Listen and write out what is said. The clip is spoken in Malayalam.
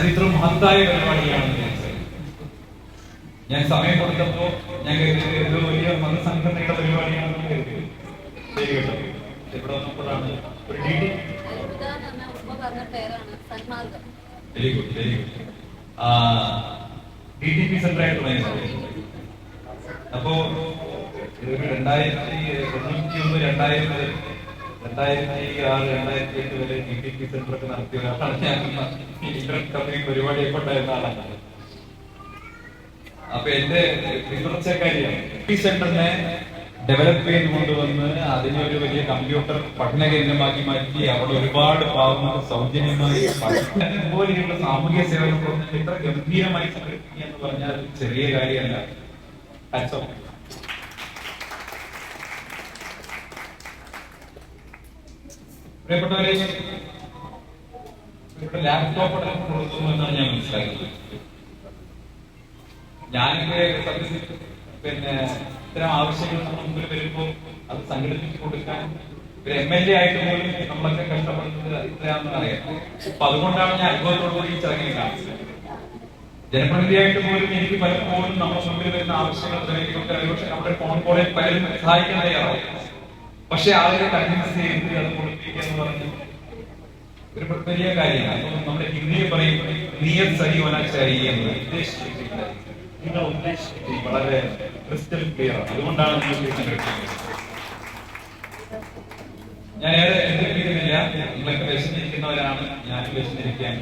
അത് ഇത്ര മഹത്തായ പരിപാടിയാണെന്ന് വിചാരിച്ചത്. ഞാൻ സമയം കൊടുത്തപ്പോ ഞാൻ കരുതിയത് വലിയ മതസംഘടനയുടെ പരിപാടിയാണെന്ന് കരുതി. ശരി കേട്ടോ, ഇവിടെ വന്നപ്പോഴാണ് ഒരു വെരി ഗുഡ് DTP സെന്റർ ആയിട്ട് തുടങ്ങിയത്. അപ്പോ 2091, 2006, 2008 വരെ DTP സെന്റർ ഒക്കെ നടത്തിയ ഒരാളാണ് ഞാൻ. ഇന്റർനെറ്റ് കമ്പനി പരിപാടിയൊക്കെ ഉണ്ടായിരുന്ന ആളാണ്. അപ്പൊ എന്റെ റിസർച്ചക്കാരിയാണ് സെന്ററിനെ ഡെവലപ്പ് ചെയ്ത് കൊണ്ടുവന്ന് അതിനൊരു വലിയ കമ്പ്യൂട്ടർ പഠന കേന്ദ്രമാക്കി മാറ്റി അവിടെ ഒരുപാട് പാവങ്ങൾക്ക് സൗജന്യമായി പോലെയുള്ള സാമൂഹ്യ സേവനം ഇത്ര ഗംഭീരമായി സംഘടിപ്പിക്കുക എന്ന് പറഞ്ഞാൽ ചെറിയ കാര്യമല്ല. പ്രിയപ്പെട്ടവരെ, ഇവിടെ ലാപ്ടോപ്പ് അടക്കം കൊടുക്കുന്നു എന്നാണ് ഞാൻ മനസ്സിലാക്കുന്നത്. ഞാനിവിടെ പിന്നെ ഇത്തരം ആവശ്യങ്ങൾ നമ്മുടെ മുമ്പിൽ വരുമ്പോൾ അത് സംഘടിപ്പിച്ചു കൊടുക്കാൻ ഒരു MLA ആയിട്ട് പോലും നമ്മളൊക്കെ കഷ്ടപ്പെടുന്നത് ഇത്രയാണെന്ന് അറിയാം. അപ്പൊ അതുകൊണ്ടാണ് ഞാൻ അനുഭവത്തോടുകൂടി ഈ ചടങ്ങിൽ കാണിച്ചത്. ജനപ്രതിനിധിയായിട്ട് പോലും എനിക്ക് പലപ്പോഴും നമ്മുടെ മുമ്പിൽ വരുന്ന ആവശ്യങ്ങൾ തെളിയിക്കൊക്കെ ഒരുപക്ഷെ നമ്മുടെ ഫോൺ കോളിൽ പലരും സഹായിക്കാൻ തയ്യാറാവും. പക്ഷെ ആളുകളെ കൺവിൻസ് ചെയ്ത് അത് കൊടുപ്പിക്കുക എന്ന് പറഞ്ഞ് ഒരു വലിയ കാര്യമാണ്. അപ്പൊ നമ്മുടെ ഹിന്ദിയിൽ പറയും നിയത് സഹി ഹോനാ ചാഹിയെ എന്ന്. നിങ്ങൾ ഉദ്ദേശിച്ചത് വളരെ ക്രിസ്റ്റൽ ക്ലിയർ ആണ്. അതുകൊണ്ടാണ് ഞാൻ ഏറെ എന്തെങ്കിലും നിങ്ങളൊക്കെ വിശന്നിരിക്കുന്നവരാണ്, ഞാനും വിശന്നിരിക്കാൻ